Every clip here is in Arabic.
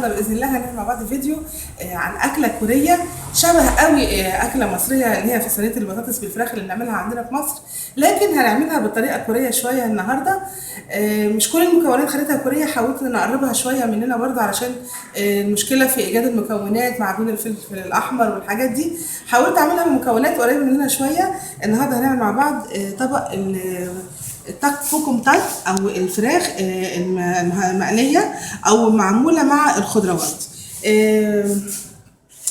النهارده باذن الله هنعمل مع بعض فيديو عن اكله كوريه شبه قوي اكله مصريه اللي هي في صينيه البطاطس بالفراخ اللي بنعملها عندنا في مصر، لكن هنعملها بطريقه كوريه شويه النهارده. مش كل المكونات خليتها كوريه، حاولت ان اقربها شويه مننا برضه علشان المشكله في ايجاد المكونات معجون الفلفل الاحمر والحاجات دي. حاولت اعملها بمكونات قريبه مننا شويه. النهارده هنعمل مع بعض طبق التاك كوكوم تاك او الفراخ المقليه او معموله مع الخضروات.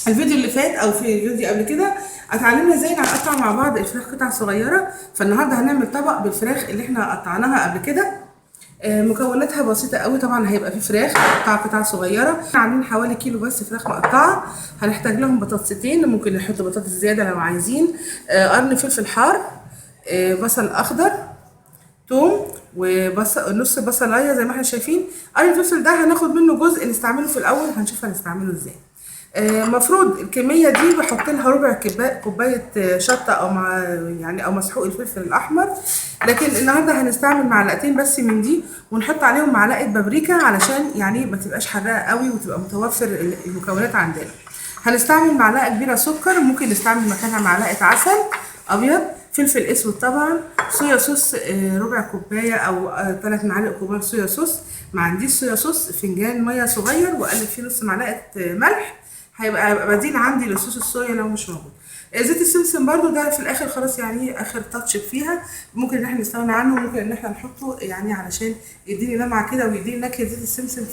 الفيديو اللي فات او في الفيديو قبل كده اتعلمنا ازاي نقطع مع بعض الفراخ قطع صغيره، فالنهارده هنعمل طبق بالفراخ اللي احنا قطعناها قبل كده. مكوناتها بسيطه قوي، طبعا هيبقى في فراخ قطع صغيره، عاملين حوالي كيلو بس فراخ مقطعه. هنحتاج لهم بطاطستين، ممكن نحط بطاطس زياده لو عايزين، قرن فلفل حار، بصل اخضر، توم، وبصل نص بصلايه زي ما احنا شايفين. قرن الفلفل ده هناخد منه جزء نستعمله في الاول، هنشوف هنستعمله ازاي. مفروض الكميه دي بحط لها ربع كوبايه شطه او او مسحوق الفلفل الاحمر، لكن النهارده هنستعمل معلقتين بس من دي، ونحط عليهم معلقه بابريكا علشان يعني ما تبقاش حراقه قوي وتبقى متوفر المكونات عندنا. هنستعمل معلقه كبيره سكر، ممكن نستعمل مكانها معلقه عسل ابيض، فلفل اسود طبعا، صويا صوص ربع كوبايه او 3 معالق كبار صويا صوص. ما عنديش صويا صوص، فنجان ميه صغير واقلب فيه نص معلقه ملح، هيبقى بديل عندي لصوص الصويا لو مش موجود. زيت السمسم برضو ده في الاخر خلاص، يعني اخر تاتش فيها، ممكن ان احنا نستغنى عنه وممكن ان احنا نحطه يعني علشان يديني لمعه كده ويديني نكهه زيت السمسم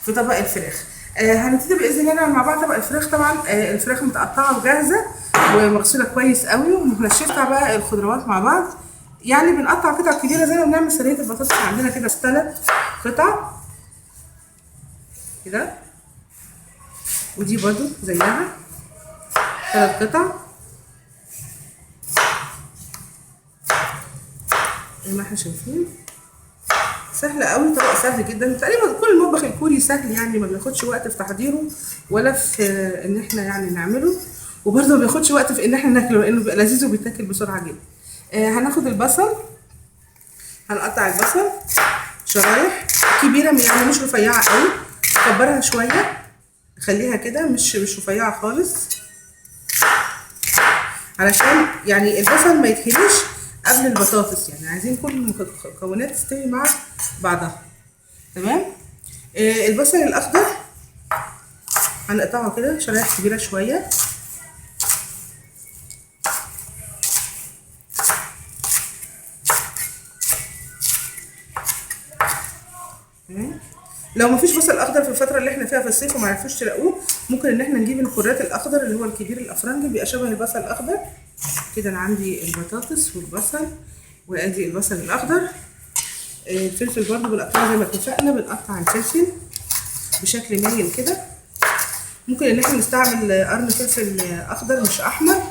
في طبق الفراخ. هنبتدي باذن الله نعمل مع بعض طبق الفراخ. طبعا الفراخ متقطعه وجاهزه ومغسوله كويس قوي، وهنشفها بقى الخضروات مع بعض. يعني بنقطع قطع كبيره زي ما بنعمل صينيه البطاطس عندنا كده، 3 قطع كده، ودي برضو زيها 3 قطع زي ما احنا شايفين. سهل قوي، طبق سهل جدا، تقريبا كل المطبخ الكوري سهل، يعني ما بياخدش وقت في تحضيره ولا في ان احنا يعني نعمله، وبرده ما بياخدش وقت في ان احنا ناكله لانه بيبقى لذيذ وبيتاكل بسرعه جدا. هناخد البصل، هنقطع البصل شرايح كبيره، يعني مش رفيعه قوي، نكبرها شويه، نخليها كده مش رفيعه خالص، علشان يعني البصل ما يتهريش قبل البطاطس، يعني عايزين كل المكونات تستوي مع بعضها. تمام. البصل الاخضر هنقطعه كده شرايح كبيره شويه، لو مفيش بصل اخضر في الفتره اللي احنا فيها في الصيف وما عرفتوش تلاقوه، ممكن ان احنا نجيب الكرات الاخضر اللي هو الكبير الافرنجي، بيبقى شبه البصل الاخضر كده. انا عندي البطاطس والبصل، وادي البصل الاخضر. الفلفل برضو بنقطعه زي ما اتفقنا، بنقطع الفلفل بشكل مايل كده. ممكن ان احنا نستعمل قرن فلفل اخضر مش احمر،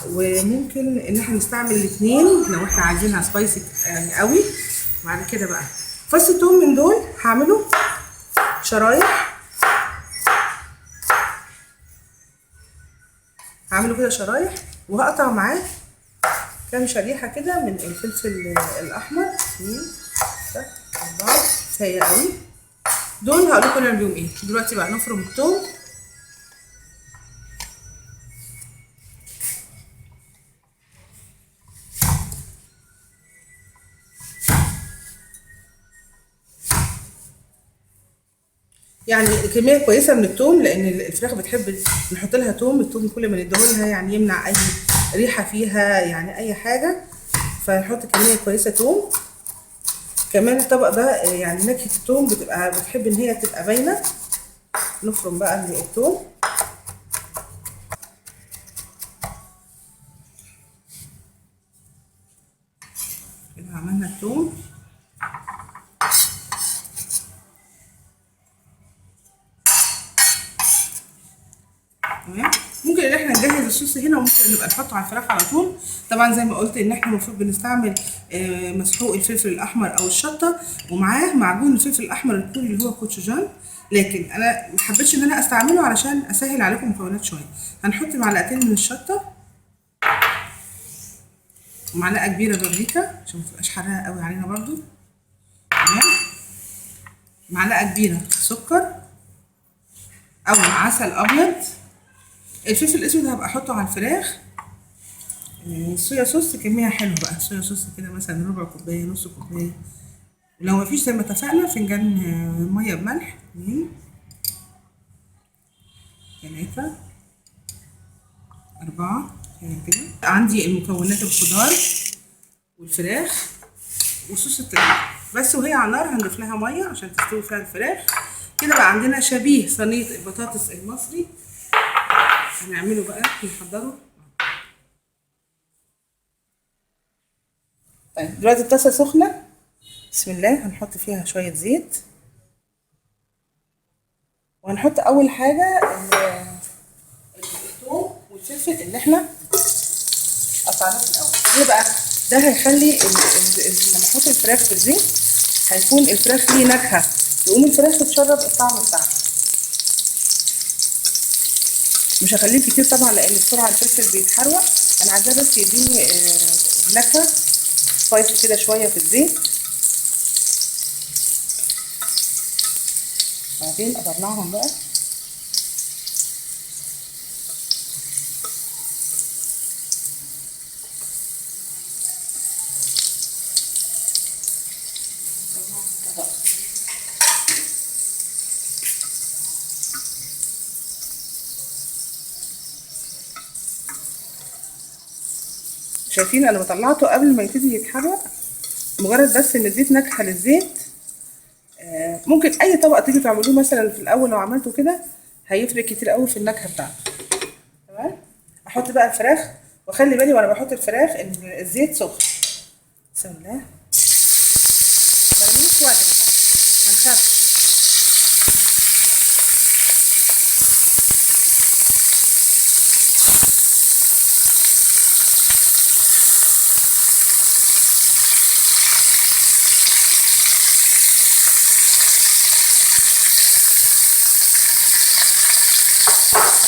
وممكن ان احنا نستعمل الاثنين لو احنا عايزينها سبايسي يعني قوي. بعد كده بقى فص الثوم من دول هعمله شرايح، هعمله كده شرايح، وهقطع معاه كام شريحه كده من الفلفل الاحمر، 2 3 4 كفايه قوي. دول هقول لكم نعمل بيهم ايه. دلوقتي بقى نفرم الثوم، يعني كميه كويسه من الثوم، لان الفراخ بتحب نحط لها ثوم. الثوم كل ما نديهولها يعني يمنع اي ريحه فيها، يعني اي حاجه، فنحط كميه كويسه ثوم. كمان الطبق ده يعني نكهه الثوم بتحب ان هي تبقى باينه. نفرم بقى الثوم كده، عملنا الثوم. تمام. ممكن ان احنا نجهز الصوص هنا، وممكن نبقى نحطه على الفراخ على طول. طبعا زي ما قلت ان احنا المفروض بنستعمل مسحوق الفلفل الاحمر او الشطه، ومعاه معجون الفلفل الاحمر الكوري اللي هو كوتشوجان، لكن انا ما حبيتش ان انا استعمله علشان اسهل عليكم مكونات شويه. هنحط معلقتين من الشطه، ومعلقه كبيره بابريكا عشان ما تبقاش حراقه قوي علينا برده. تمام. معلقه كبيره سكر، او عسل ابيض. الفلفل الاسود هبقى احطه على الفراخ. الصويا صوص كميه حلوه بقى، صويا صوص كده مثلا ربع كوبايه، نص كوبايه. ولو مفيش زي ما اتفقنا فنجان ميه بملح، 2 3 4 يعني كده. عندي المكونات الخضار والفراخ وصوص الطحين بس، وهي على النار هنضيف لها ميه عشان تستوي فيها الفراخ. كده بقى عندنا شبيه صينيه البطاطس المصري. هنعمله بقى نحضره. طيب دلوقتي الطاسه سخنه، بسم الله. هنحط فيها شويه زيت، وهنحط اول حاجه الثوم والفلفل اللي احنا قطعناه في الاول. ليه بقى؟ ده هيخلي لما احط الفراخ في الزيت هيكون الفراخ ليه نكهه، يقوم الفراخ تتشرب الطعم بتاعها. مش هخليه كتير طبعا لان بسرعه الفلفل بيتحروق، انا عايزاه بس يديني نكهه سبايسي كده شويه في الزيت. بعدين قطعناهم بقى. شايفين انا طلعته قبل ما يبتدي يتحرق، مجرد بس ان اديت نكهه للزيت. ممكن اي طبق تيجي تعملوه مثلا في الاول لو عملته كده هيفرق كتير قوي في النكهه بتاعته. تمام. احط بقى الفراخ، واخلي بالي وانا بحط الفراخ ان الزيت سخن. بسم الله. مرميش واجري، منخافش.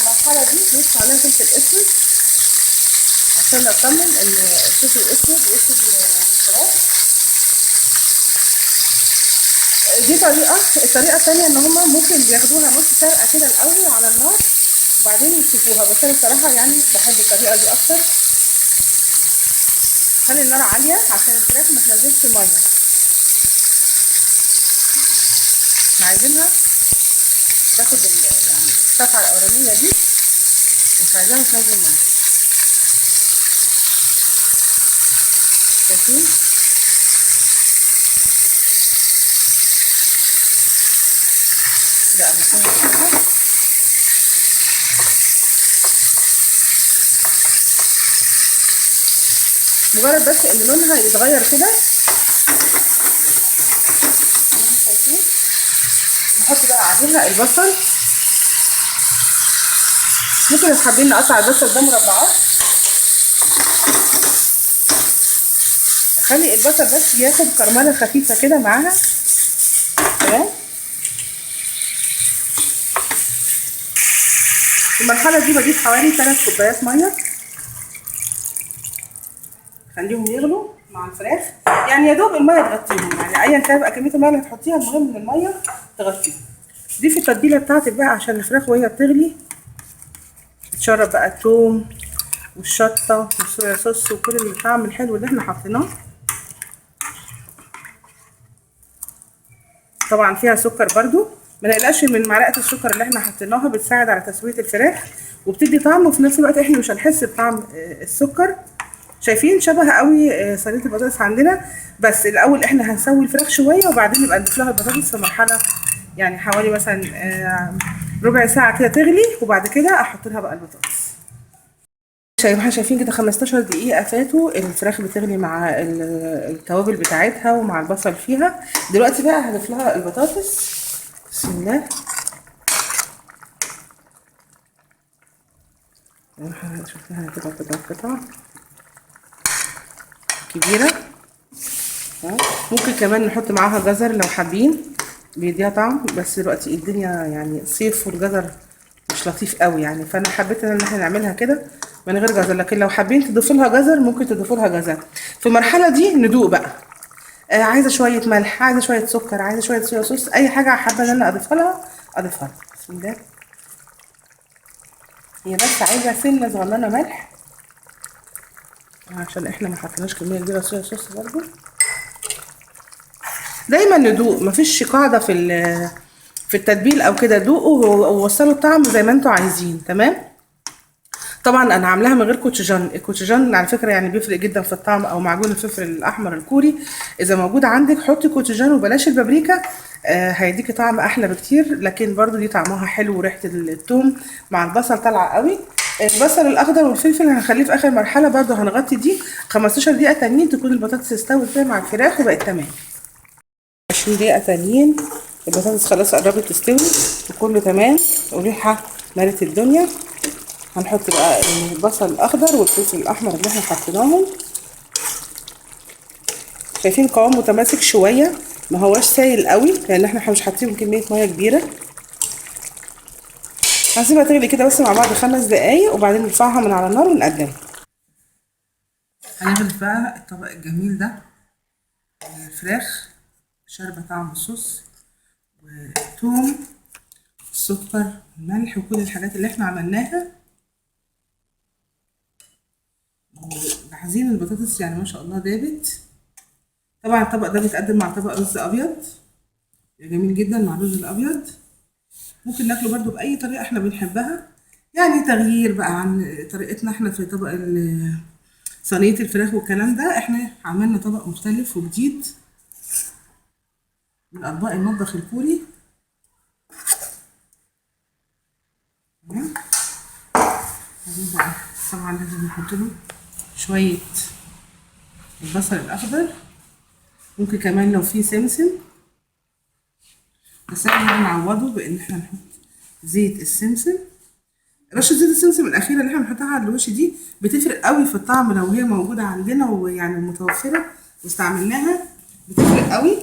المرحله دي نضيف عليها فلفل اسود عشان اطمن ان الفلفل الاسود ياخد الفراخ. دي الطريقه الثانيه ان هما ممكن بياخدوها نص سلقه كده الاول على النار وبعدين يشوفوها، بس انا بصراحه يعني بحب الطريقه دي اكتر. خلي النار عاليه عشان الفراخ ما تنزلش ميه. احنا عايزينها تاخد يعني الصفعه الاولانيه دي، مش عايزاها تنزل ميه. شايفين؟ لا مجرد بس ان لونها يتغير كده. شايفين؟ نحط بقى عليها البصل. ممكن لو حابين نقطع البصل ده مربعات. خلي البصل بس ياخد كرمله خفيفه كده معاها. تمام. في المرحله دي بضيف حوالي 3 كوبايات ميه، خليهم يغلوا مع الفراخ. يعني يا دوب الميه تغطيهم، يعني ايا كان بقى كميه الميه اللي هتحطيها المهم ان الميه تغطيهم. ضيفي التتبيله بتاعتك بقى عشان الفراخ وهي بتغلي تشرب بقى الثوم والشطه والصويا صوص وكل الطعم الحلو اللي احنا حاطيناه. طبعا فيها سكر برضو، ما نقلقش من معلقه السكر اللي احنا حطيناها، بتساعد على تسويه الفراخ وبتدي طعم، وفي نفس الوقت احنا مش هنحس بطعم السكر. شايفين شبه قوي صينيه البطاطس عندنا، بس الاول احنا هنسوي الفراخ شويه وبعدين نبقى نضيف لها البطاطس في مرحله يعني حوالي مثلا ربع ساعه كده تغلي، وبعد كده احط لها بقى البطاطس. شايفين كده 15 دقيقه فاتوا، الفراخ بتغلي مع التوابل بتاعتها ومع البصل فيها. دلوقتي بقى هضيف لها البطاطس. بسم الله. شوفها كده قطع كبيره. ممكن كمان نحط معاها جزر لو حابين، بيديها طعم، بس دلوقتي الدنيا يعني صيف والجزر مش لطيف قوي يعني، فانا حبيت ان احنا نعملها كده من غير جزر. لكن لو حابين تضيفوا لها جزر ممكن تضيفوا لها جزر. في المرحله دي ندوق بقى. عايزه شويه ملح، عايزه شويه سكر، عايزه شويه صويا صوص، اي حاجه حابه ان انا اضيفها لها اضيفها لها. بسم الله. هي بس عايزه سنه صغننه ملح عشان احنا ما حطيناش كميه كبيره صويا صوص برضو. دايما ندوق، مفيش قاعده في التتبيل او كده، دوقوا ووصلوا الطعم زي ما انتوا عايزين. تمام. طبعا انا عاملاها من غير كوتشجان. الكوتشجان على فكره يعني بيفرق جدا في الطعم، او معجون الفلفل الاحمر الكوري. اذا موجود عندك حطي كوتشجان وبلاش البابريكا، هيديكي طعم احلى بكتير. لكن برضو دي طعمها حلو، وريحه الثوم مع البصل طالعه قوي. البصل الاخضر والفلفل هنخليه في اخر مرحله، برضو هنغطي دي 15 دقيقه تانيين تكون البطاطس استوت كده مع الفراخ وبقت تمام. 20 دقيقه تانيين البطاطس خلاص قربت تستوي وكله تمام وريحه مالت الدنيا. هنحط بقى البصل الاخضر والفلفل الاحمر اللي احنا حطيناهم. شايفين قوام متماسك شويه، ما هواش سايل قوي لان احنا مش حاطين كميه ميه كبيره. هنسيبها تغلي كده بس مع بعض 5 دقايق وبعدين نرفعها من على النار ونقدمها. هنغرف بقى الطبق الجميل ده، الفراخ شاربه طعم الصوص والثوم السكر الملح وكل الحاجات اللي احنا عملناها. وعايزين البطاطس يعني ما شاء الله دابت. طبعا الطبق ده بيتقدم مع طبق رز ابيض جميل جدا مع الرز الابيض. ممكن ناكله برضو باي طريقه احنا بنحبها، يعني تغيير بقى عن طريقتنا احنا في طبق صينيه الفراخ والكلام ده. احنا عملنا طبق مختلف وجديد من اطباق المطبخ الكوري. تمام. طبعا لازم نحط له شويه البصل الاخضر، ممكن كمان لو في سمسم، بس احنا هنعوضه بان احنا نحط زيت السمسم. رشه زيت السمسم الاخيره اللي احنا بنحطها على الوش دي بتفرق قوي في الطعم لو هي موجوده عندنا ويعني متوفره واستعملناها بتفرق قوي.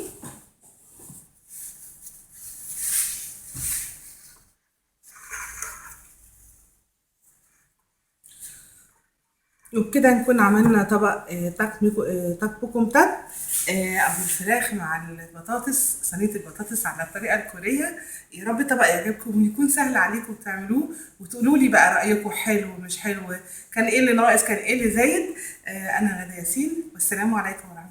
وبكده نكون عملنا طبق تاك بوكم تاب او الفراخ مع البطاطس، صينيه البطاطس على الطريقه الكوريه. يا رب الطبق يعجبكم ويكون سهل عليكم تعملوه، وتقولوا لي بقى رايكم حلو مش حلو، كان ايه اللي ناقص، كان ايه اللي زايد. انا غدا ياسين والسلام عليكم ورحمه الله.